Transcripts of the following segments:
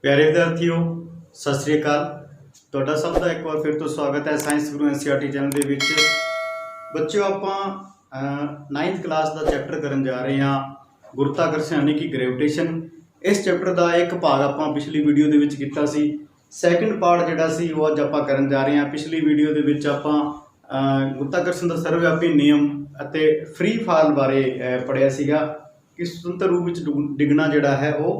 प्यारे विद्यार्थियों सत श्री अकाल। ਤੁਹਾਡਾ ਸਭ ਦਾ ਇੱਕ ਵਾਰ ਫਿਰ ਤੋਂ ਸਵਾਗਤ ਹੈ ਸਾਇੰਸ ਗੁਰੂ ਐਨਸੀਈਆਰਟੀ ਚੈਨਲ ਦੇ ਵਿੱਚ। ਬੱਚਿਓ ਆਪਾਂ 9th ਕਲਾਸ ਦਾ ਚੈਪਟਰ ਕਰਨ ਜਾ ਰਹੇ ਹਾਂ ਗੁਰਤਾਕਰਸ਼ਣ ਯਾਨੀ ਕਿ ਗ੍ਰੈਵਿਟੇਸ਼ਨ। ਇਸ ਚੈਪਟਰ ਦਾ ਇੱਕ ਭਾਗ ਆਪਾਂ ਪਿਛਲੀ ਵੀਡੀਓ ਦੇ ਵਿੱਚ ਕੀਤਾ ਸੀ। ਸੈਕੰਡ ਪਾਰਟ ਜਿਹੜਾ ਸੀ ਉਹ ਅੱਜ ਆਪਾਂ ਕਰਨ ਜਾ ਰਹੇ ਹਾਂ। ਪਿਛਲੀ ਵੀਡੀਓ ਦੇ ਵਿੱਚ ਆਪਾਂ ਗੁਰਤਾਕਰਸ਼ਣ ਦਾ ਸਰਵਵਿਆਪੀ ਨਿਯਮ ਅਤੇ ਫ੍ਰੀ ਫਾਲ ਬਾਰੇ ਪੜ੍ਹਿਆ ਸੀਗਾ ਕਿ ਸੁਤੰਤਰ ਰੂਪ ਵਿੱਚ ਡਿੱਗਣਾ ਜਿਹੜਾ ਹੈ ਉਹ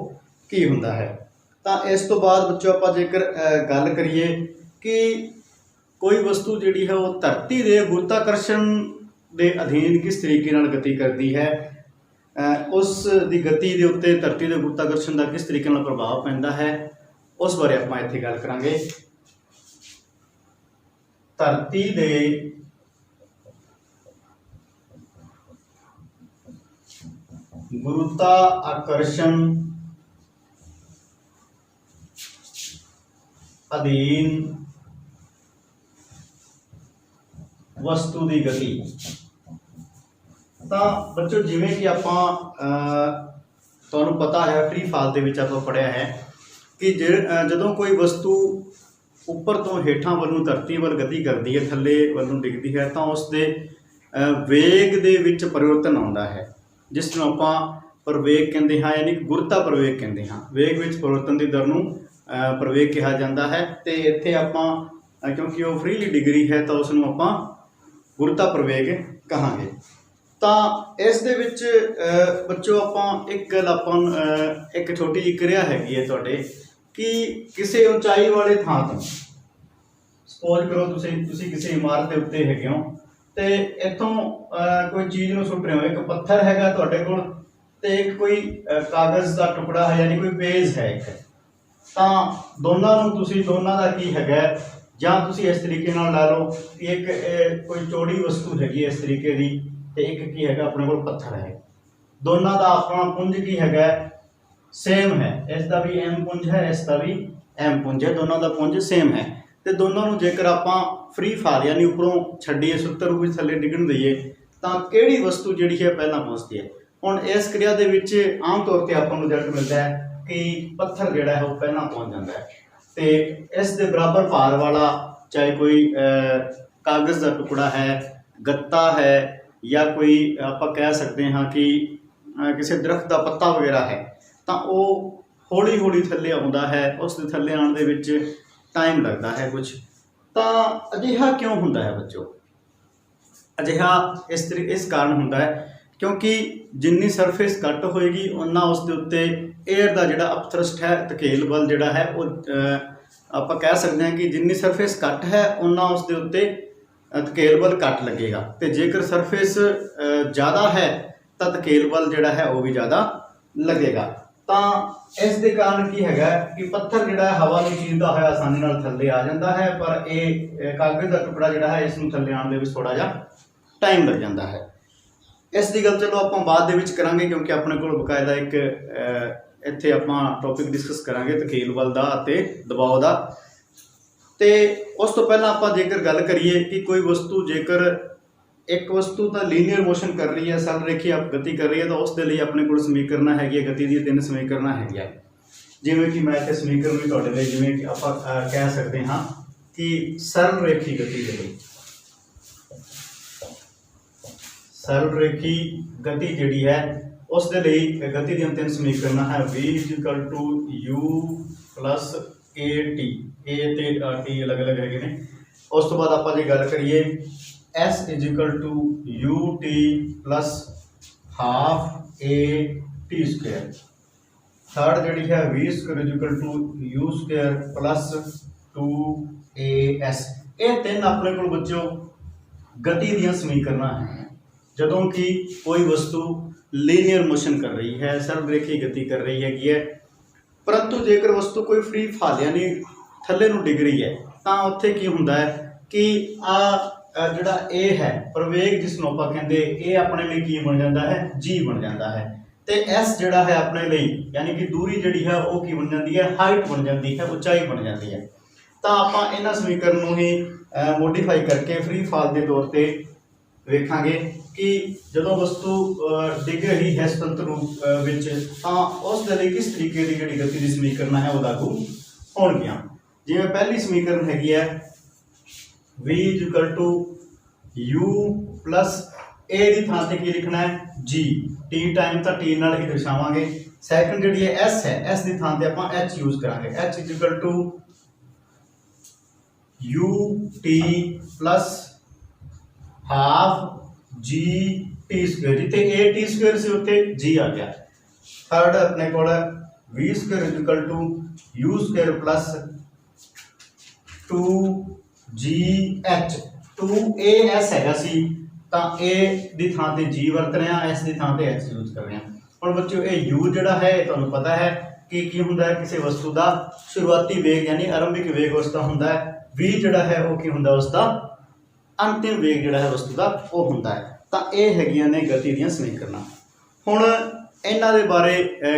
ਕੀ ਹੁੰਦਾ ਹੈ। ਤਾਂ ਇਸ ਤੋਂ ਬਾਅਦ ਬੱਚਿਓ ਆਪਾਂ ਜੇਕਰ ਗੱਲ ਕਰੀਏ ਕਿ ਕੋਈ ਵਸਤੂ ਜਿਹੜੀ ਹੈ ਉਹ ਧਰਤੀ ਦੇ ਗੁਰਤਾਕਰਸ਼ਣ ਦੇ ਅਧੀਨ ਕਿਸ ਤਰੀਕੇ ਨਾਲ ਗਤੀ ਕਰਦੀ ਹੈ, ਉਸ ਦੀ ਗਤੀ ਦੇ ਉੱਤੇ ਧਰਤੀ ਦੇ ਗੁਰਤਾਕਰਸ਼ਣ ਦਾ ਕਿਸ ਤਰੀਕੇ ਨਾਲ ਪ੍ਰਭਾਵ ਪੈਂਦਾ ਹੈ, ਉਸ ਬਾਰੇ ਆਪਾਂ ਇੱਥੇ ਗੱਲ ਕਰਾਂਗੇ। ਧਰਤੀ ਦੇ ਗੁਰਤਾਕਰਸ਼ਣ अधीन वस्तु की गति। तो बच्चों जिमें कि आपां तुहानूं पता है फ्री फाल दे विच आपां पढ़िया है कि जदों कोई वस्तु उपर तो हेठां वल्लों धरती वल गति करती है, थल्ले वल्लों डिगदी है, तो उसके वेग दे विच परिवर्तन आउंदा है, जिसनूं आपां प्रवेग कहंदे हां, यानी कि गुरुता प्रवेग कहंदे हां। वेग विच परिवर्तन की दर नूं प्रवेग कहा जाता है। तो इत्थे आपां क्योंकि वो फ्रीली डिग रही है तो उसनूं आपां गुरुता प्रवेग कहांगे। तो इस दे विच बच्चों आपां एक गल आपां एक छोटी जी क्रिया हैगी है तुहाडे कि किसी ऊंचाई वाले थां तो सपोज करो तुसीं किसी इमारत के उत्ते हैगे हो ते इत्थों कोई चीज़ नूं सुट रहे हो, एक पत्थर हैगा तुहाडे कोल ते एक कोई कागज़ का टुकड़ा है यानी कोई पेज है एक, तो दोनों दोनों का की है ਜਾਂ ਤੁਸੀਂ इस तरीके नाल ला लो कि एक कोई चौड़ी वस्तु हैगी इस तरीके की तो एक की है अपने को पत्थर है, दोनों का अपना पुंज की है सेम है, इसका भी एम पुंज है, इसका भी एम पुंज है, दोनों का पुंज सेम है। तो दोनों जेकर आप फ्री फाल यानी उपरों छड्डीए सुतर रूप थले डिगन दईए तो किहड़ी वस्तु जिहड़ी है पहला पहुँचती है। हुण इस क्रिया दे विच आम तौर पर आपां नूं रिजल्ट मिलता है कि पत्थर जिहड़ा है वो पहला पहुँच जाता है। तो इस दे बराबर भार वाला चाहे कोई कागज़ का टुकड़ा है, गत्ता है, या कोई आप कह सकते हैं कि किसी दरख्त का पत्ता वगैरह है, तो वो हौली हौली थले आउंदा है, उस थले आने दे विच टाइम लगता है कुछ। तो अजिहा क्यों हुंदा है बच्चों? अजिहा इस कारण हुंदा है क्योंकि जिन्नी सरफेस घट होएगी उन्ना उस दे उत्ते एयर का जिहड़ा अपथ्रस्ट है, धकेल बल जिहड़ा है वो आप कह सकते हैं कि जिन्नी सरफेस घट है उन्ना उस दे उत्ते धकेल बल घट लगेगा। तो जेकर सरफेस ज़्यादा है तो धकेल बल जिहड़ा है वो भी ज़्यादा लगेगा। तो इस दे कारण की है कि पत्थर जिहड़ा हवा में चीरदा होया आसानी नाल थल्ले आ जाता है, पर यह कागज़ का टुकड़ा जिहड़ा है इसनूं थल्ले आउण दे विच थोड़ा जिहा टाइम लग जाता है। इस दी गल चलो आपां बाद दे विच करांगे क्योंकि अपने कोल बकायदा एक इत्थे आपां टॉपिक डिस्कस करांगे धकेल बल दा ते दबाव दा। ते उस तो पहलां आपां जेकर गल करिए कि कोई वस्तु जेकर एक वस्तु तां लीनियर मोशन कर रही है, सरल रेखी गति कर रही है, तो उस दे लई अपने कोल समीकरण हैगी गति दी 3 समीकरण हैगी। जिवें कि मैं इत्थे समीकरण भी तुहाडे लई जिवें कि आपां कह सकते हां कि सरल रेखी गति दे लई सरल रेखी गति जिहड़ी है उस दे लई गति दी 3 समीकरण है v u plus a t, a ते t अलग अलग है। उस तो बाद आप जो गल करिए s u t plus half a t square, third जी है v square u square plus 2as। ये 3 अपने को बच्चों गति दी समीकरण है जदों कि कोई वस्तु लीनियर मोशन कर रही है, सरल रेखी गति कर रही है। परंतु जेकर वस्तु कोई फ्री फाल यानी थले नूं डिग रही है तो उत्थे की हुंदा है कि जिहड़ा ए है प्रवेग जिसनूं आपां कहंदे ए अपने लिए की बन जाता है जी बन जाता है। तो एस जिहड़ा है अपने लिए यानी कि दूरी जिहड़ी है वो की बन जाती है हाइट बन जाती है, ऊंचाई बन जाती है। तो आपां इन्हां समीकरण नूं ही मोडिफाई करके फ्री फाल के तौर पर वेखांगे कि जदों वस्तु डिग रही है स्वतंत्र रूप विच तां उस दे लई किस तरीके की जिहड़ी गति दी समीकरण है वो लागू होणगीआं। जिवें पहली समीकरण हैगी है v = u प्लस a की थां ते की लिखना है g, t टाइम तो t नाल ही दर्शावांगे। सैकंड जिहड़ी है s है, s की थां ते आपां h यूज करांगे, h = ut plus half g t square, जिथे a t स्क्वेयर से उत्थे g आ गया। थर्ड अपने को v square = u square plus 2gh, 2as हैगा सी तां a दी थां ते g वरत रहे हैं, s दी थां ते h यूज कर रहे हैं। हुण बच्चों ये u जिहड़ा है तुहानूं पता है कि की हुंदा है, किसी वस्तु का शुरुआती वेग यानी आरंभिक वेग उसका हुंदा है। v जिहड़ा है वो की हुंदा उसका अंतिम वेग जिहड़ा है वस्तु का वो हुंदा है। तां ये हैगियां ने गति दीयां समीकरणां। हुण इन्हां दे बारे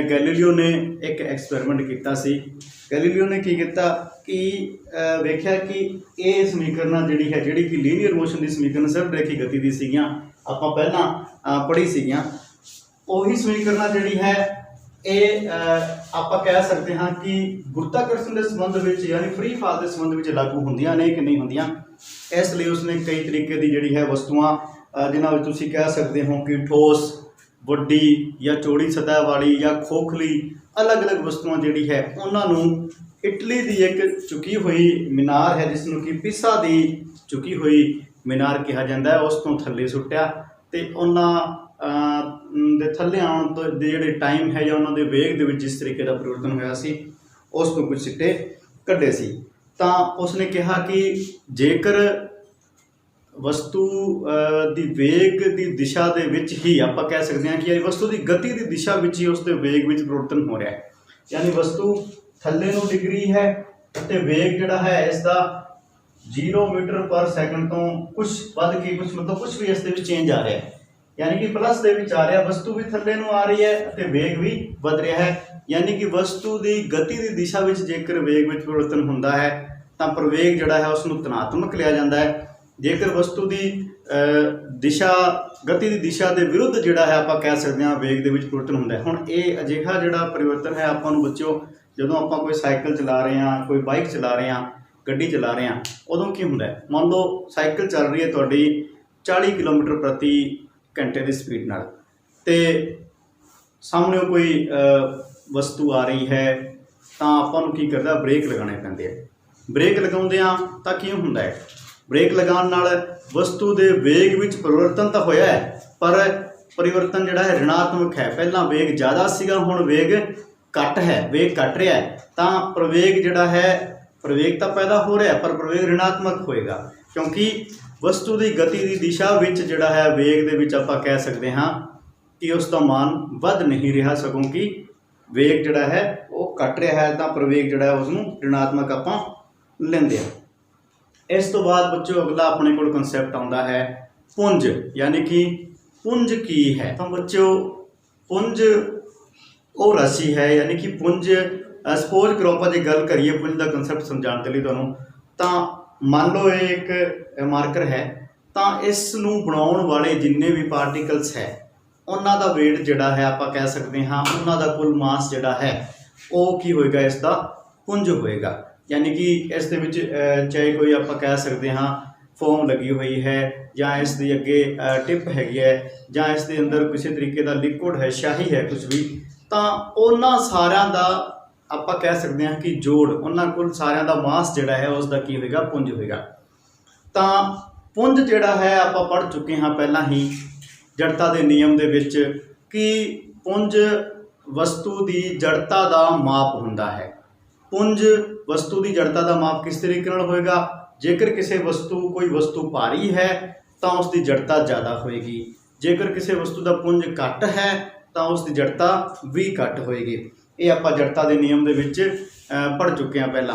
गैलीलियो ने एक एक्सपैरीमेंट किया सी। गैलीलियो ने की किया कि वेख्या कि ये समीकरण जिहड़ी है, जिहड़ी कि लीनियर मोशन की समीकरण सिर्फ रेखी गति दी सीगियां, आपां पहलां पढ़ी सीगियां, उही समीकरण जिहड़ी है ये आपां कह सकते हाँ कि गुरुत्वाकर्षण के संबंध में यानी फ्री फॉल के संबंध में लागू होंदियां ने कि नहीं होंदियां। इसलिए उसने कई तरीके की जिहड़ी है वस्तुआं जिन्हां विच तुसीं कह सकते हो कि ठोस, वड्डी या चौड़ी सतह वाली या खोखली अलग अलग वस्तुआं जिहड़ी है उन्होंने इटली की एक झुकी हुई मीनार है जिसनों कि पिसा की झुकी हुई मीनार कहा जाता है, उस तो थल्ले सुट्टिया ते उन्हां दे थल्ले आउण तो जिहड़े टाइम है या उन्हां दे वेग दे विच जिस तरीके का परिवर्तन होया सी उस तो कुछ सिट्टे कढे सी। तां उसने कहा कि जेकर वस्तु दी वेग दी दिशा दे विच ही आपां कह सकते हैं कि वस्तु की गति की दिशा विच ही उसके वेग विच परिवर्तन हो रहा है, यानी वस्तु थल्ले नूं डिग्री है ते वेग जिहड़ा है इसका 0 मीटर पर सैकंड तो कुछ वध के कुछ मतलब कुछ भी इस दे विच चेंज आ रहा है, यानी कि प्लस दे विच आ रहा, वस्तु भी थल्ले नूं आ रही है ते वेग भी वध रहा है। यानी कि वस्तु की गति की दिशा विच जेकर वेग विच परिवर्तन होंदा है तां प्रवेग जिहड़ा है उसनूं धनात्मक लिया जाता है। जेकर वस्तु की दिशा गति की दिशा के विरुद्ध जिहड़ा है आपां कह सकते हैं वेग दे विच परिवर्तन होंदा है। हुण ये अजिहा जिहड़ा परिवर्तन है आपां नूं बच्चों जदों आपां कोई साइकिल चला रहे हैं, कोई बाइक चला रहे हैं, गड्डी चला रहे हैं, उदों की हुंदा है, मान लो साइकिल चल रही है तुहाडी 40 किलोमीटर प्रति घंटे की स्पीड नाल ते सामने कोई वस्तु आ रही है तां आपां नूं की करदा ब्रेक लगाने पैंदे आ। ब्रेक लगाउंदिआं तां की हुंदा है, ब्रेक लगाउण नाल वस्तु के वेग विच परिवर्तन तो होया है पर परिवर्तन जिहड़ा है ऋणात्मक है। पहलां वेग ज़्यादा सीगा, हुण वेग घट है, वेग घट रहा है, तां प्रवेग जिहड़ा है प्रवेग तो पैदा हो रहा है पर प्रवेग ऋणात्मक होएगा क्योंकि वस्तु की गति की दिशा विच जिहड़ा है वेग दे विच आपां कह सकते हाँ कि उसका मान वध नहीं रहा, सगों कि वेग जिहड़ा है वो घट रहा है, तां प्रवेग जिहड़ा है उसनूं ऋणात्मक आपां लैंदे आ। इस तो बाद बच्चों अगला अपने को कंसैप्ट आता है पुंज, यानी कि पुंज की है। तो बच्चों पुंज वो राशि है, यानी कि पुंज सपोज करो आप जो गल करिए पुंज का कंसैप्ट समझाने के लिए तुहानूं तां मान लो एक मार्कर है तो इसनूं बनाउण वाले जिन्ने भी पार्टिकल्स है उन्हां दा वेट जिहड़ा है आपां कह सकते हाँ उन्हां दा कुल मास जिहड़ा है वो की होएगा इसका पुंज होएगा। यानी कि इस दे विच चाहे कोई आपां कह सकते हाँ फोम लगी हुई है या इस दी अगे टिप हैगी है या इस दे अंदर किसी तरीके का लिक्विड है, शाही है, कुछ भी, तो उन्हां सारिਆਂ दा आपां कह सकते हैं कि जोड़ उन्हां कुल सारिਆਂ दा मास जिहड़ा है उसका की होएगा पुंज होएगा। तो पुंज जिहड़ा है आपां पढ़ चुके हाँ पहलां ही जड़ता के नियम दे विच कि पुंज वस्तु की जड़ता का माप हुंदा है। पुंज वस्तु की जड़ता का माप किस तरीके नाल होएगा, जेकर किसी वस्तु कोई वस्तु भारी है तो उसकी जड़ता ज़्यादा होएगी, जेकर किसी वस्तु का पुंज घट है तो उसकी जड़ता भी घट होएगी। ये आपां जड़ता के नियम दे विच पढ़ चुके हैं पहला।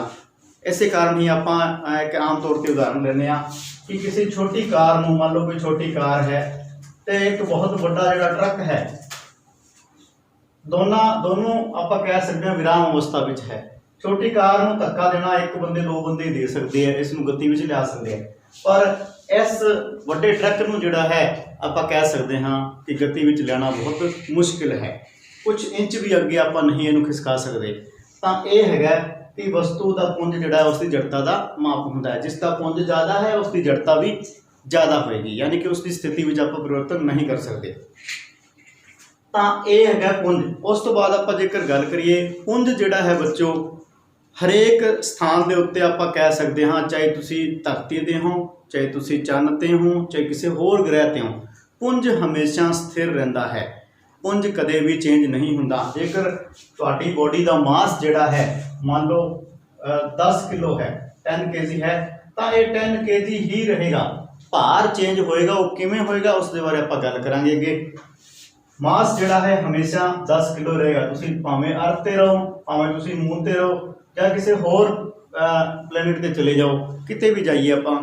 इस कारण ही आपां एक आम तौर पर उदाहरण लेने कि किसी छोटी कार नूं मान लो कोई छोटी कार है तो एक बहुत बड़ा जिहड़ा ट्रक है, दोनों आपां कह सकते हैं विराम अवस्था विच है। छोटी कार नूं धक्का देना एक बंदे दो बंदे दे सकते हैं, इसनूं गति विच लिया सकते हैं, पर इस वड्डे ट्रक नूं जिहड़ा है आपां कह सकते हाँ कि गति विच लियाना बहुत मुश्किल है। कुछ इंच भी अगे आपां नहीं इहनूं खिसका सकते। तो यह हैगा कि वस्तु का पुंज जिहड़ा है उसकी जड़ता का माप हुंदा है। जिसका पुंज ज़्यादा है उसकी जड़ता भी ज़्यादा होएगी, यानी कि उसकी स्थिति में आप परिवर्तन नहीं कर सकते। तो यह है पुंज। उस तो बाद आप जेकर गल करिए पुंज जिहड़ा है बच्चों हरेक स्थान के उत्ते आप कह सकते हाँ, चाहे तुसी धरती ते हो, चाहे तुसी चंद ते हो, चाहे किसी होर ग्रह ते हो, पुंज हमेशा स्थिर रहिंदा है। पुंज कदे भी चेंज नहीं हुंदा। जेकर तुहाडी बॉडी का मास जिहड़ा है मान लो 10 किलो है, 10 kg है, तो ये 10 kg ही रहेगा। भार चेंज होएगा, वो किवें होएगा उसके बारे आप गल करांगे अगे। मास जिहड़ा है हमेशा 10 किलो रहेगा। तुसी भावें अर्थ ते रहो, भावें तुसी मून ते रहो, या किसी होर प्लैनेट ते चले जाओ, किते भी जाइए आपां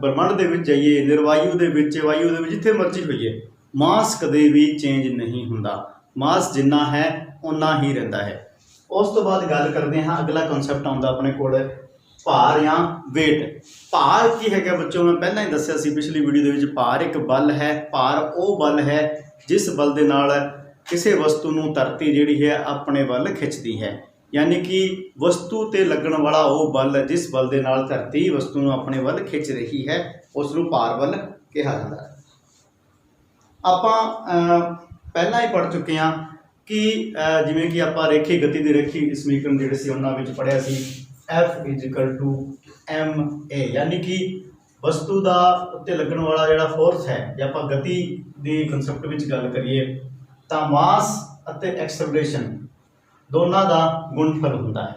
ब्रह्मंड दे विच जाइए, निर्वायु दे विच, वायु दे विच, जिथे मर्जी होइए, मास कदे भी चेंज नहीं हुंदा। मास जिन्ना है उन्ना ही रहिंदा है। उस तो बाद गल करते हैं अगला कॉन्सैप्ट आउंदा अपने कोल भार या वेट। भार की है बच्चों, मैं पहला ही दस्सिया सी पिछली वीडियो दे विच, भार एक बल है। भार वो बल है जिस बल दे नाल किसी वस्तु नूं धरती जिहड़ी है अपने वल खिंचदी है, यानी कि वस्तु ते लगन वाला वो बल जिस बल दे नाल धरती वस्तु नूं अपने वल खिंच रही है उसनूं भार बल कहा जाता है। आपां पहला ही पढ़ चुके हैं कि जिवें कि आपां रेखी गति की रेखी समीकरण जिहड़े सी उन्हां विच पढ़िया सी F=ma, यानी कि वस्तु का उत्ते लगन वाला जिहड़ा फोर्स है, जे आपां गति की कंसैप्ट विच गल करिए तो मास अते एक्सेलरेशन दोनों का गुणफल हुंदा है,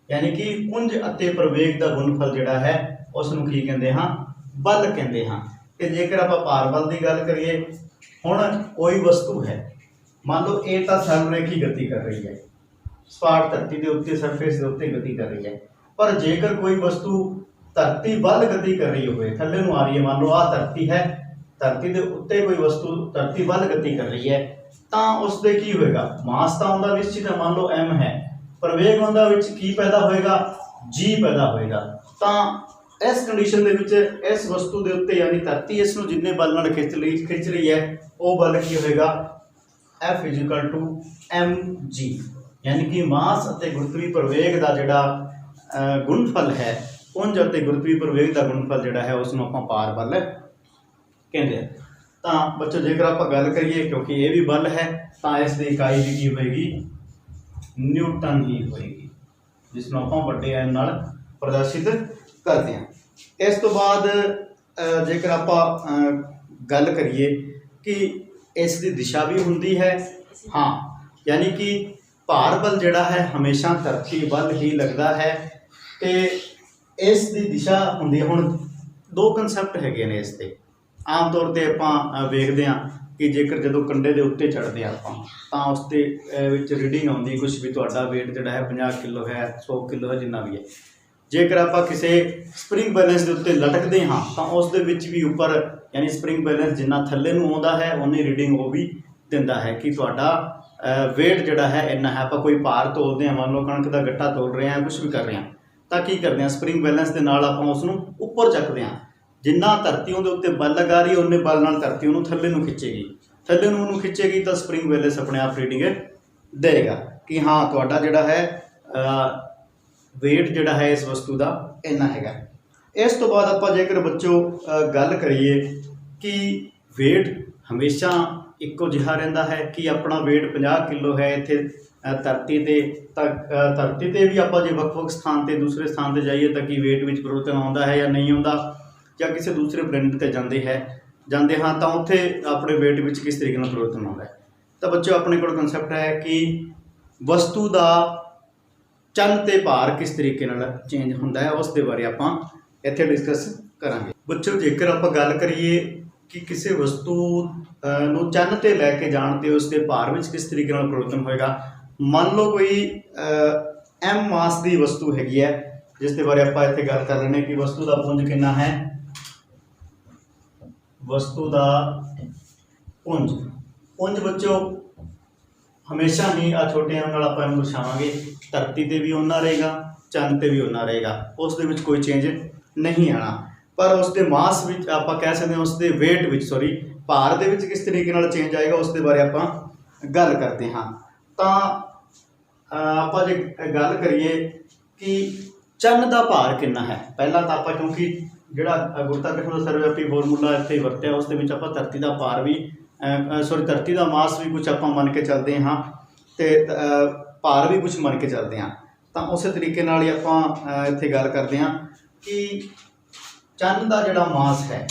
यानी कि पुंज अते प्रवेग का गुणफल जिहड़ा है उसनूं की कहंदे हां, बल कहंदे हां। ते जेकर आपां भार बल की गल करिए, हुण कोई वस्तु है मान लो ये तो सरलरेखी गति कर रही है, सपाट धरती के उत्ते सरफेस के उत्ते गति कर रही है, पर जेकर कोई वस्तु धरती वल गति कर रही हो, थल्ले नूं आ रही है, मान लो आ धरती है, धरती के उत्ते कोई वस्तु धरती वल गति कर रही है, तो उससे की होएगा, मास तो उनका निश्चित है, मान लो m है, प्रवेग उनका विच की पैदा होएगा, g पैदा होएगा। तो इस कंडीशन दे विच इस वस्तु के उत्ते यानी धरती इसनूं जिन्ने बल नाल खिंच रही है वो बल की होएगा F=mg, यानी कि मास अते गुरुत्वीय प्रवेग का जिहड़ा गुणफल है, पुंज अते गुरुत्वीय प्रवेग का गुणफल जिहड़ा है उसनूं आपां भार बल कहंदे हैं। तो बच्चों जेकर आप गल करिए क्योंकि ये भी बल है तो इसकी इकाई भी की होएगी, न्यूटन ही होएगी, जिसनों आप वड्डे एन नाल प्रदर्शित करते हैं। इस तो बाद जेकर आप गल करिए कि इसकी दिशा भी हुंदी है, हाँ, यानी कि भार बल जिहड़ा है हमेशा धरती वल ही लगता है, तो इसकी दिशा हुंदी है। हुण दो कंसैप्ट हैगे ने इसते। आम तौर पर आप वेखते हैं कि जेकर जो कंडे के उत्ते चढ़ते हैं तो उसके रीडिंग आती कुछ भी तुहाडा वेट जिहड़ा है 50 किलो है, 100 किलो है, जिन्ना भी है। जेकर आप किसी स्प्रिंग बैलेंस के उत्ते लटकते हाँ तो उस भी उपर यानी स्प्रिंग बैलेंस जिन्ना थल्ले नूं आउंदा है उन्नी रीडिंग वो भी दिंदा है कि तुहाडा वेट जिहड़ा है इन्ना है। आप कोई भार तोलते हैं, मान लो कणक का गट्टा तोल रहे हैं, कुछ भी कर रहे हैं, तो की करते हैं स्प्रिंग बैलेंस के नाल आपां उसनूं उपर चकते हैं। जिन्ना धरती उहदे उत्ते बल लगा रही उन्ने बल नाल धरती उहनूं थल्ले नूं खिंचेगी, थल्ले नूं उहनूं खिंचेगी तो स्प्रिंग बैलेंस अपने आप रीडिंग देगा कि हाँ तुहाडा जिहड़ा है वेट जिहड़ा है इस वस्तु का इन्ना हैगा। इस तो बाद आप जेकर बच्चों गल करिए कि वेट हमेशा इक्को जिहा रहिंदा है कि अपना वेट 50 किलो है इत्थे धरती ते, धरती ते भी आप जे वख-वख स्थान ते दूसरे स्थान ते जाइए तो कि वेट विच परिवर्तन आउंदा है या नहीं आउंदा, या किसी दूसरे प्लैनेट ते जाते हाँ तो उत्थे अपने वेट विच किस तरीके नाल परिवर्तन आउंदा है। तो बच्चों अपने कोल कंसैप्ट है कि वस्तु का चंद ते भार किस तरीके नाल चेंज हुंदा है उस दे बारे आपां इत्थे डिस्कस करांगे। बच्चों जेकर आप गल करिए कि किसी वस्तु नूं चंद ते लैके जाण ते उसके भार विच किस तरीके नाल परिवर्तन होएगा। मान लो कोई m मास की वस्तु हैगी है जिसके बारे आप इत्थे गल कर रहे हैं कि वस्तु का पुंज कितना है, वस्तु का पुंज, पुंज बच्चों हमेशा ही आ छोटे नाल आपां इहनूं दर्शावांगे, धरती ते भी उन्ना रहेगा, चंद ते भी उन्ना रहेगा, उस दे विच कोई चेंज नहीं आना। पर उसके मास विच आप कह सकते हैं उसके वेट विच सॉरी भार दे विच किस तरीके नाल चेंज आएगा उसके बारे आप गल करते हैं। तो आप जे गल करिए कि चंद का भार कितना है, पहला तो आप क्योंकि जिहड़ा गुरुत्वाकर्षण का सर्वव्यापी फॉर्मूला इत्थे वरत्या उस दे विच आपां धरती का भार भी सॉरी धरती का मास भी कुछ आपां मन के चलते हाँ तो भार भी कुछ मन के चलते हैं। तो उस तरीके नाल ही आपां इत्थे गल करते हैं कि चंद का जिहड़ा मास है,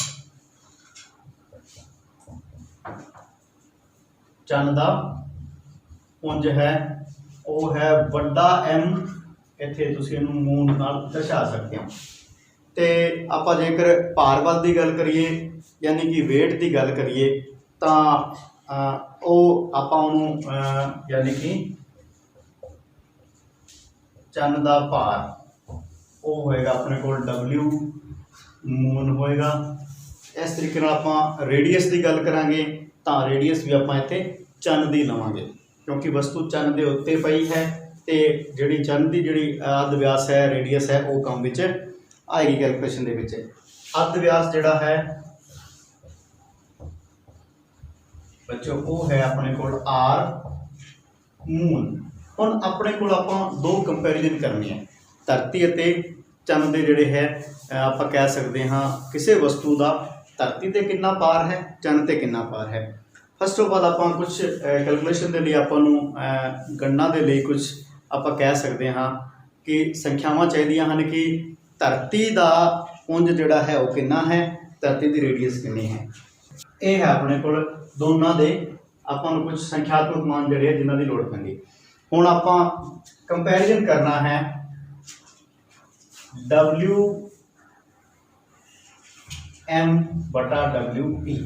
चंद का पुंज है वो है वड्डा M, इत्थे तुसीं इहनूं मून नाल दर्शा सकते हो। तो आप जेकर भार बल की गल करिए यानी कि वेट की गल करिए तो आप यानी कि चंद का भार वो होएगा अपने को W मून होएगा। इस तरीके नाल आप रेडियस की गल करांगे तो रेडियस भी आप इत्थे चंद की लवांगे क्योंकि वस्तु चंद के उत्ते पई है तो जिहड़ी चंद की जिहड़ी अर्ध व्यास है रेडियस है वो काम विच आएगी कैलकुलेशन दे विच। अर्ध व्यास जिहड़ा है बच्चों वो है अपने को R मून। हुण अपने को आपां दो कंपैरिजन करनी है धरती अते चंद दे जिहड़े है आप कह सकते हाँ किसी वस्तु का धरती ते कितना भार है चंद ते कितना भार है। फस्ट ऑफ ऑल आप कुछ कैलकुलेशन के लिए आपां गणना के लिए कुछ आप कह सकते हाँ कि संख्यावां चाहिए हैं कि धरती का पुंज जिहड़ा है वो कितना है, धरती की रेडियस कितनी है। ये है अपने को दोनों के आपां कुछ संख्यात्मक मान जिहड़े है जिन्हां दी लोड़ पैंदी। हुण आपां कंपैरिजन करना है WM बटा WE।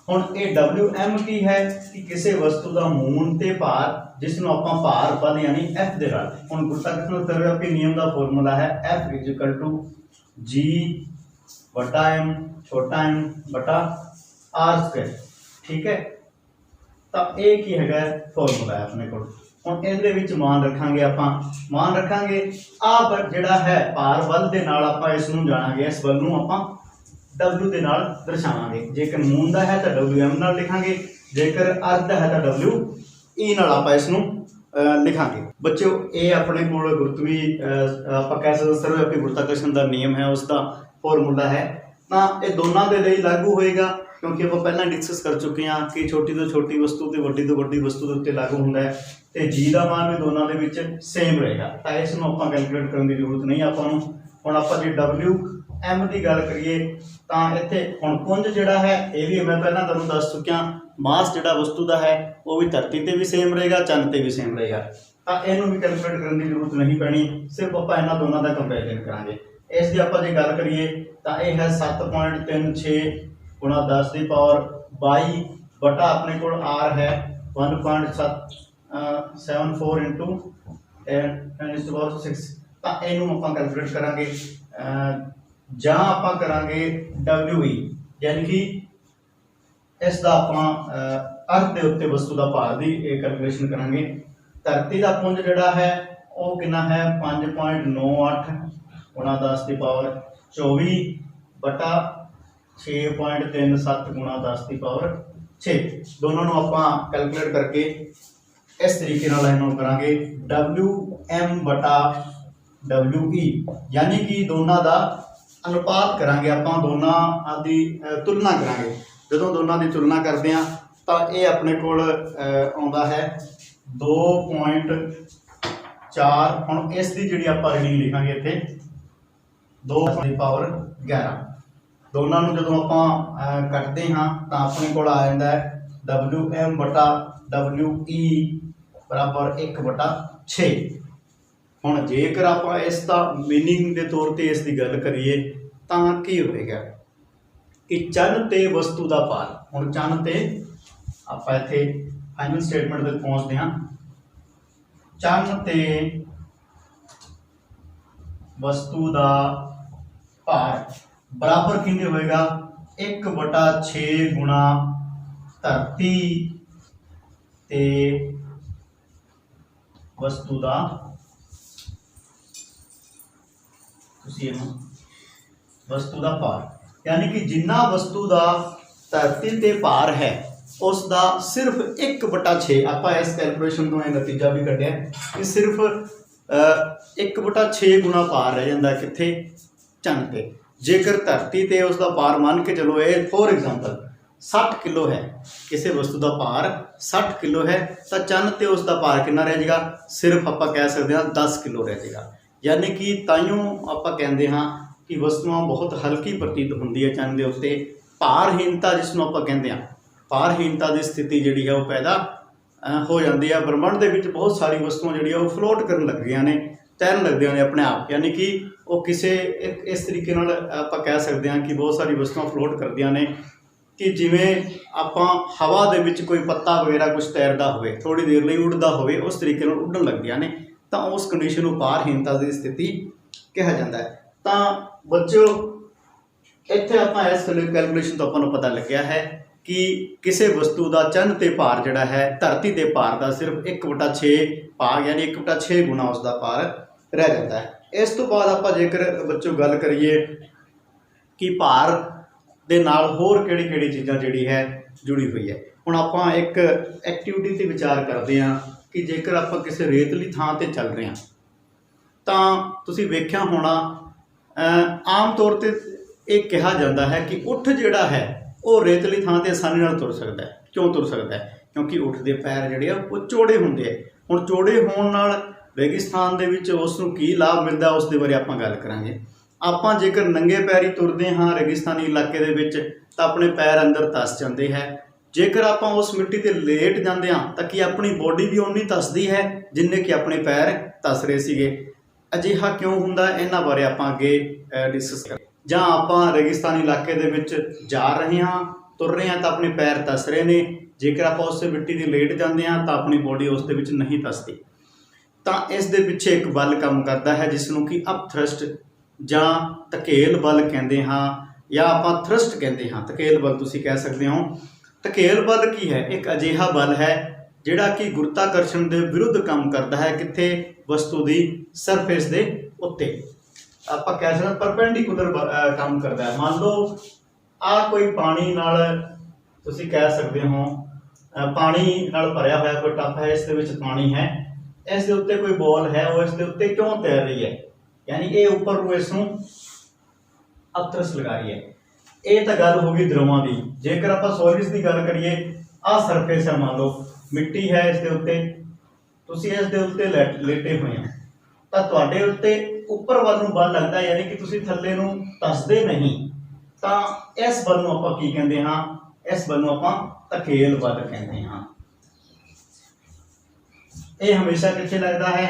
हुण ये WM की है कि किसी वस्तु का मून ते भार जिसनों आपां भार बल यानी F दे नाल। हुण गुरुत्वाकर्षण सर्वव्यापी नियम का फॉर्मूला है F इक्वल टू G बटा M छोटा m बटा R स्क्वायर, ठीक है। तो ये की है फॉर्मूला है अपने को। हुण इहदे विच मान रखांगे आपां मान रखांगे आ जिहड़ा है भार बल दे नाल आपां इस नूं जाणांगे इस बल नूं आपां W दे नाल दर्शावांगे। जेकर मून का है तो WM नाल लिखांगे, जेकर अर्ध है तो WE नाल आपां इस नूं लिखांगे। बच्चों ये अपने को गुरुत्वी आपां कह सकते सर्वव्यापी गुरुत्वाकर्षण का नियम है उसका फॉर्मूला है। तो ये दोनों के लिए लागू होएगा क्योंकि आप पहले डिस्कस कर चुके हैं कि छोटी तो छोटी वस्तु तो वड्डी वस्तु के उत्ते लागू होंदा है तो जी का मान भी दोनों के विच सेम रहेगा। तो इस आप कैलकुलेट करने की जरूरत नहीं आपां नूं। हुण आपां जे WM की गल करिए तो इत्थे हुण पुंज जिहड़ा है ये भी मैं पहले तुहानूं दस चुकिया मास जिहड़ा वस्तु का है वो भी धरती ते भी सेम रहेगा चंद ते भी सेम रहेगा। तो इहनूं भी कैलकुलेट करने की जरूरत नहीं पैनी, सिर्फ आपां इन्हां दोनों का कंपैरिजन करांगे। इस दी आपां जे गल करिए तो यह है 7.36 गुणा 10 की पावर 22 बटा अपने को R है 1.74 इंटू 10⁻⁶। तो इनू आप कैलकुलेट करांगे जां आपां करांगे WE यानी कि इसका आपां अर्थ के उत्ते वस्तु का भार की कैलकुलेशन करांगे। धरती का पुंज जिहड़ा है वो कितना है 5.98 गुणा 10 की पावर 24 बटा 6.37 गुणा 10 की पावर 6। दोनों आपां कैलकुलेट करके इस तरीके नाल इन्हों करांगे WM बटा WE यानी कि दोनों का अनुपात करांगे आपां दोनों की तुलना करांगे। जो दोनों की तुलना करते हैं तो ये अपने कोल आउंदा है 2.4। हुण इस दी जिहड़ी आपां रीडिंग लिखांगे इत्थे 2 की पावर 11। दोनों को जो आप कटते हाँ तो अपने को आ जाता है WM बटा WE बराबर 1/6। हुण जेकर आप इसका मीनिंग के तौर पर इसकी गल करिए तो की होएगा कि चंद ते वस्तु का भार। हुण चंद ते आप इत्थे फाइनल स्टेटमेंट तक पहुँचते हैं। चंद ते वस्तु का भार बराबर कितने होएगा 1/6 गुणा धरती ते वस्तु का वस्तु का भार, यानी कि जिन्ना वस्तु का धरती ते भार है उसका सिर्फ 1/6 आप इस कैलकुलेशन को नतीजा भी कढ़िया कि सिर्फ 1/6 गुना भार रह जाता कित्थे चंद ते। जेकर धरती ते उसका भार मान के चलो ये फॉर एग्जाम्पल 60 किलो है, किसी वस्तु का भार 60 किलो है तो चंद ते उसका भार कितना रह जाएगा, सिर्फ आप कह सकते हैं 10 किलो रह जाएगा। यानी कि ताइयों आप कहते हाँ कि वस्तुआं बहुत हल्की प्रतीत होंगी है चंद के उत्ते। भारहीनता जिसनों आप कहते हैं, भारहीनता की स्थिति जी है वह पैदा हो जाती है। ब्रह्मंड के विच बहुत सारी वस्तुआं जी वो फ्लोट कर लग गई ने, तैरन लग ने अपने आप, यानी कि वो किसी इस तरीके आप कह सकते हैं कि बहुत सारी वस्तुआं फ्लोट करदियां ने कि जिमें आप हवा दे विच कोई पत्ता वगैरह कुछ तैरता हो, थोड़ी देर लिए उड़ता हो, उस तरीके उड़न लग ने, तो उस कंडीशन को भारहीनता की स्थिति कहा जाता है। तो बच्चों इत्थे आप इस कैलकुलेशन तो अपन पता लग्या है कि किसी वस्तु का चंद ते भार जिहड़ा है धरती के भार का सिर्फ 1/6 भाग यानी 1/6 गुना उसका भार रह जाता है। इस तो बाद आप जेकर बच्चों गल करिए कि भार दे नाल होर किहड़ी चीज़ां जिहड़ी है जुड़ी हुई है। हुण आपां एक एक्टिविटी ते विचार करते हैं कि जेकर आप किसी रेतली थां ते चल रहे हैं तो तुसीं वेख्या होना आम तौर पर यह कहा जाता है कि उठ जिहड़ा है वो रेतली थां ते आसानी नाल तुर सकता है। क्यों तुर सकता है? क्योंकि उठ के पैर जिहड़े आ वो चौड़े होंदे है। हुण चौड़े होण नाल रेगिस्तान दे विच उसनूं की लाभ मिलदा उस दे बारे आपां गल करांगे। आपां जेकर नंगे पैरी तुरदे हाँ रेगिस्तानी इलाके दे विच तां अपने पैर अंदर धस जांदे है। जेकर आपां उस मिट्टी ते लेट जांदे हां तां कि अपनी बॉडी भी उन्नी धसदी है जिन्ने कि अपने पैर धस रहे सीगे। अजिहा क्यों हुंदा इन्हां बारे आपां अगे डिस्कस करांगे। जां आपां रेगिस्तानी इलाके दे विच जा रहे हाँ तुर रहे हैं तो अपने पैर धस रहे ने, जेकर आप उस मिट्टी ते लेट जांदे हाँ तो अपनी बॉडी उस दे विच नहीं धसदी। तो इस दे पिछे एक बल काम करता है जिसनों कि अपथ्रस्ट जां धकेल बल कहते हाँ या आपां थ्रस्ट कहते हाँ, धकेल बल तुसीं कह सकते हो। धकेल बल की है? एक अजिहा बल है जिहड़ा कि गुरुत्वाकर्षण के विरुद्ध काम करता है। कित्थे? वस्तु की सरफेस के उत्ते आप कह सकते परपेंडिकुलर काम करता है। मान लो आ कोई पानी नाल तुसीं कह सकते हो पानी नाल भरिया हुआ कोई टप है, इस दे विच पानी है, इस दे उत्ते कोई बॉल है, वो इस दे उत्ते क्यों तैर रही है? यानी ये ऊपर को इसनूं अपथ्रस्ट लगा रही है। ये तो गल होगी द्रवां की। जेकर आप सॉलिड्स की गल करिए, आ सरफेस है, मान लो मिट्टी है, इस दे उत्ते तुसीं इस दे उत्ते लेटे हुए हो तो तुहाडे उत्ते उपर वाल नूं बल लगता है, यानी कि तुसीं थल्ले नूं धसदे नहीं। तो इस बल नूं आपां की कहंदे हां? इस बल नूं आपां धकेल बल कहंदे हां। ये हमेशा कित्थे लगता है?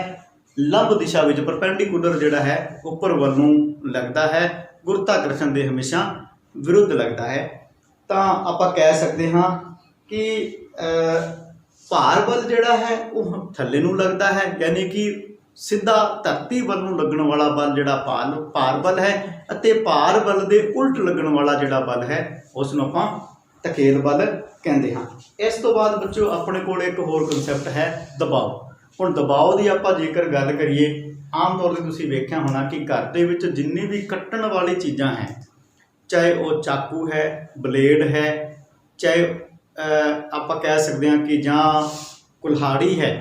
लंब दिशा विच परपेंडिकुलर जिहड़ा है उपर वाल नूं लगता है, गुरुत्वाकर्षण के हमेशा विरुद्ध लगता है। तो आपां कह सकते हाँ कि भार बल जिहड़ा है वह थल्ले नूं लगता है, यानी कि सीधा धरती बल नूं लगण वाला बल जिहड़ा भार बल है, अते भार बल दे उल्ट लगण वाला जिहड़ा बल है उसनूं आपां धकेल बल कहंदे हां। इस तो बाद बच्चों अपने कोल एक होर कंसैप्ट है दबाव। हुण दबाव की आपां जेकर गल करिए, आम तौर पर तुसीं वेख्या होना कि घर दे विच जिन्नी भी कट्टण वाली चीज़ां हैं, चाहे वो चाकू है, ब्लेड है, चाहे आप कह सकते हैं कि जां कुल्हाड़ी है,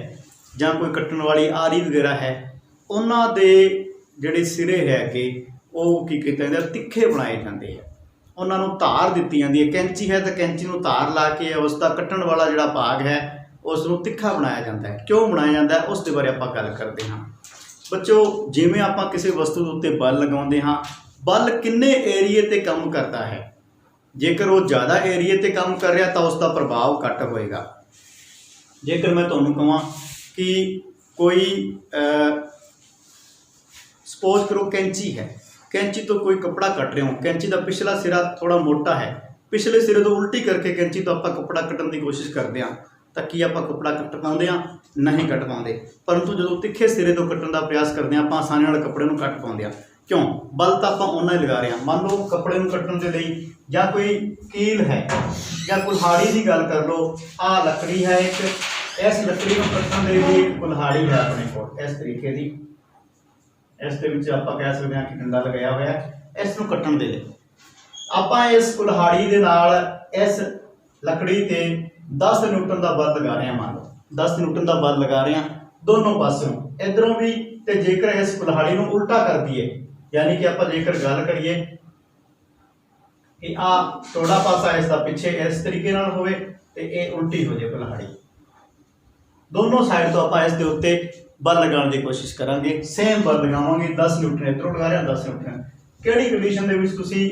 जां कोई कट्टण वाली आरी वगैरह है, उन्हां दे जिहड़े सिरे है कि वो की कीते जांदे तिखे बनाए जाते हैं। उन्होंने धार दी जाती है। कैंची है तो कैंची में धार ला के उसका कट्टण वाला जिहड़ा भाग है उसनूं तिखा बनाया जाता है। क्यों बनाया जाता है उस दे बारे आपां गल करते हाँ। बच्चों जिवें आपां किसी वस्तु के उत्ते बल लगाउंदे हाँ, बल किन्ने एरिए ते काम करता है? जेकर वो ज़्यादा एरिए ते काम कर रहा तो उसका प्रभाव घट होएगा। जेकर मैं तुहानूं कहां कि कोई सपोज करो कैंची है, कैंची तो कोई कपड़ा कट रहे हो, कैंची का पिछला सिरा थोड़ा मोटा है, पिछले सिरे तो उल्टी करके कैंची तो आप कपड़ा कट्टण की कोशिश करते हैं तो कि आप कपड़ा कट पाते हैं? नहीं कट पाते। परंतु जो तिखे सिरे तो कट्टण का प्रयास करते हैं आप आसानी नाल कपड़े को कट पाते हैं। क्यों? बल तो आप उन्ना ही लगा रहे हैं। मान लो कपड़े को कट्टण के लिए या कोई कील है या कुल्हाड़ी की गल कर लो, आ लकड़ी है एक, इस लकड़ी को कट्टण के लिए एक कुल्हाड़ी है अपने को इस तरीके की, इस आप कह सकते हैं कि डंडा लगाया हुआ है, इस नूं कट्टण दे लई आपां इस कुल्हाड़ी दे नाल इस लकड़ी ते 10 न्यूटन का बल लगा रहे हैं। मान लो 10 न्यूटन का बल लगा रहे हैं दोनों पासों इधरों भी। तो जेकर इस कुल्हाड़ी नूं उल्टा कर दिए, यानी कि आपां जेकर गल करिए कि आ चौड़ा पासा इसका पिछे इस तरीके नाल होवे ते ये उल्टी हो जाए कुल्हाड़ी, दोनों साइड तो आपां इस दे उत्ते बल लगाने की कोशिश करांगे। सेम बल लगावांगे, 10 न्यूटन इधरों लगा रहे हैं, 10 न्यूटन। किहड़ी कंडीशन दे विच तुसीं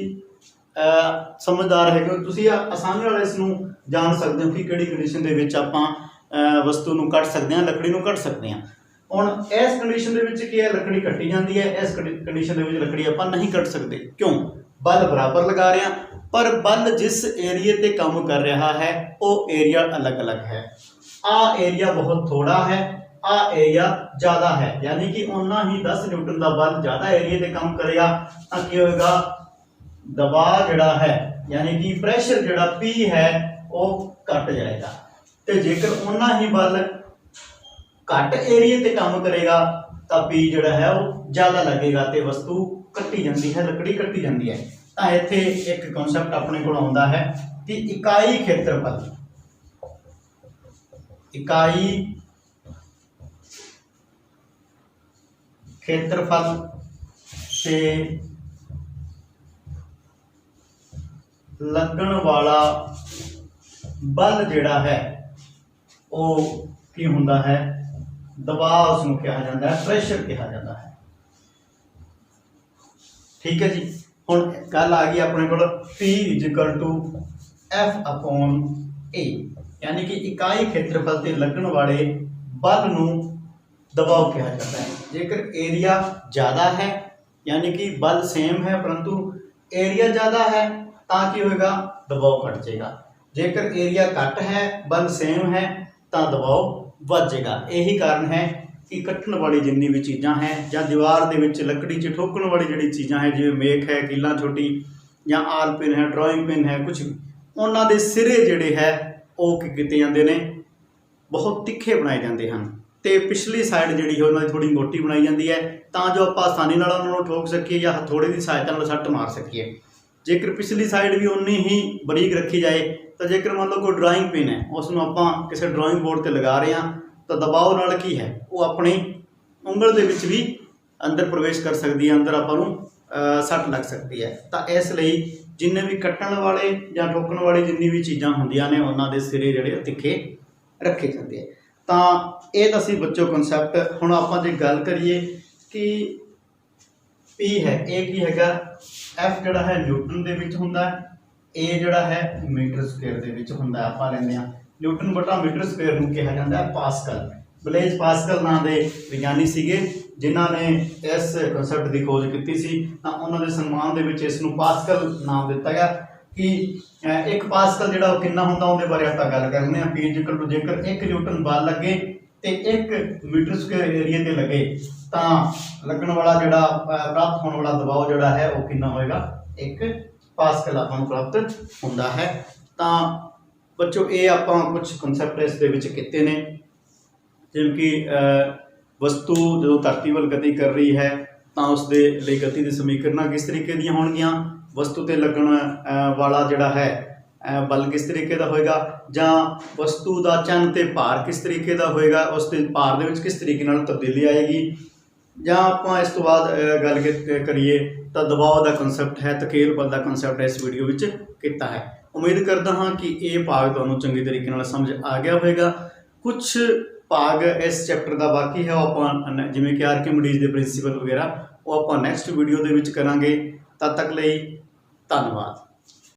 समझदार है कि तुसीं आसानी नाल इस नूं जान सकते हो कि किहड़ी कंडीशन दे विच आपां वस्तु नूं कट सकते हैं, लकड़ी नूं कट सकते हैं। हुण इस कंडीशन दे विच की है, लकड़ी कट्टी जाती है, इस कंडीशन दे विच लकड़ी आपां नहीं कट सकते। क्यों? बल बराबर लगा रहे हैं, पर बल जिस एरिए ते काम कर रहा है वो एरिया अलग अलग है। आ एरिया बहुत थोड़ा है, आ एरिया ज़्यादा है, यानी कि उन्ना ही 10 न्यूटन का बल ज़्यादा एरिए ते काम करेगा तो की होगा, दबाव जिहड़ा है यानी कि प्रैशर जिहड़ा P है वो घट जाएगा। तो जेकर उन्ना ही बल घट एरिए ते काम करेगा तो P जिहड़ा है वो ज़्यादा लगेगा तो वस्तु कट्टी जाती है, लकड़ी कट्टी जाती है। तो इत्थे एक कॉन्सैप्ट अपने को आउंदा है कि इकाई क्षेत्रफल, इकाई क्षेत्रफल से लगन वाला बल जिहड़ा है वो की हुंदा है, दबाव उसनूं कहा जाता है, प्रेशर कहा जाता है। ठीक है जी। हुण गल आ गई अपने को P = F/A, यानी कि इकाई क्षेत्रफल से लगन वाले बल नूं दबाव कहा जाता है। जेकर एरिया ज़्यादा है यानी कि बल सेम है परंतु एरिया ज़्यादा है तो की होगा, दबाव घट जाएगा। जेकर एरिया घट है बल सेम है तो दबाव बढ़ जाएगा। यही कारण है कि कट्टण वाली जिन्नी भी चीज़ां हैं या दीवार दे विच लकड़ी च ठोकण वाली जिहड़ी चीज़ां है, जिवें मेख है, कीला छोटी या आल पिन है, ड्राइंग पिन है, कुछ भी उन्हां दे सिरे जिहड़े है वो की कीते जांदे ने, बहुत तिखे बनाए जाते हैं। तो पिछली साइड जिहड़ी है उन्हां दी थोड़ी मोटी बनाई जाती है तां जो आपां आसानी नाल उन्हां नूं ठोक सकीए या हथौड़े की सहायता नाल सੱਟ मार सकीए। जेकर पिछली साइड भी उन्नी ही बरीक रखी जाए तो जेकर मान लो कोई ड्राइंग पिन है उसनूं आपां किसी ड्राइंग बोर्ड पर लगा रहे हैं तो दबाव नाल की है वो अपनी उंगल दे विच भी अंदर प्रवेश कर सकती है, अंदर आपां नूं सੱਟ लग सकती है। तो इसलिए जिन्ने भी कट्टण वाले या ठोकण वाली जिन्नी भी चीज़ां होंदियां ने उन्हां दे सिरे जिहड़े तिखे रखे जाते हैं। तो ये दसी बच्चों कॉन्सैप्ट। हुण आपां जे गल करिए कि P है ये की हैगा, F जिहड़ा है न्यूटन दे विच हुंदा है, A जिहड़ा है मीटर स्क्वेयर दे विच हुंदा है। आपां लैंदे हां न्यूटन बटा मीटर स्क्वेयर नूं कहा जाता है पास्कल। ब्लेज पास्कल नाम के विज्ञानी सीगे जिन्हां ने इस कॉन्सैप्ट की खोज की सी, तां उन्हां दे सम्मान दे विच इस नूं पास्कल नाम दिता गया कि एक पास्कल जिहड़ा किन्ना हुंदा उहदे बारे आपां गल करने आ। P = जेकर 1 न्यूटन बल लगे तो 1 मीटर स्क्वेयर एरिए ते लगे तो लगन वाला जिहड़ा प्राप्त होने वाला दबाव जिहड़ा है वो कितना होएगा, 1 पास्कल आपां प्राप्त हुंदा है। तो बच्चों ये आपां कुछ कॉन्सैप्ट इस दे विच कीते ने, जिवें कि वस्तु जो धरती वल गति कर रही है तो उसके लिए गति की समीकरण किस तरीके दी होणगियां, वस्तु ते लगन वाला जिहड़ा है बल किस तरीके का होएगा, जां वस्तु का चंन ते भार किस तरीके का होएगा, उसके भार दे विच किस तरीके नाल तब्दीली आएगी, जां आपां इस तो बाद गल करिए तो दबाव का कॉन्सैप्ट है, धकेल बल का कॉन्सैप्ट इस वीडियो विच कीता है। उम्मीद करता हाँ कि ये भाग तुहानूं चंगी तरीके नाल समझ आ गया होएगा। कुछ भाग इस चैप्टर का बाकी है, आपां जिवें कि आर्किमिडीज के प्रिंसीपल वगैरह वो आपां नैक्सट वीडियो दे विच करांगे। तद तक लई धन्नवाद।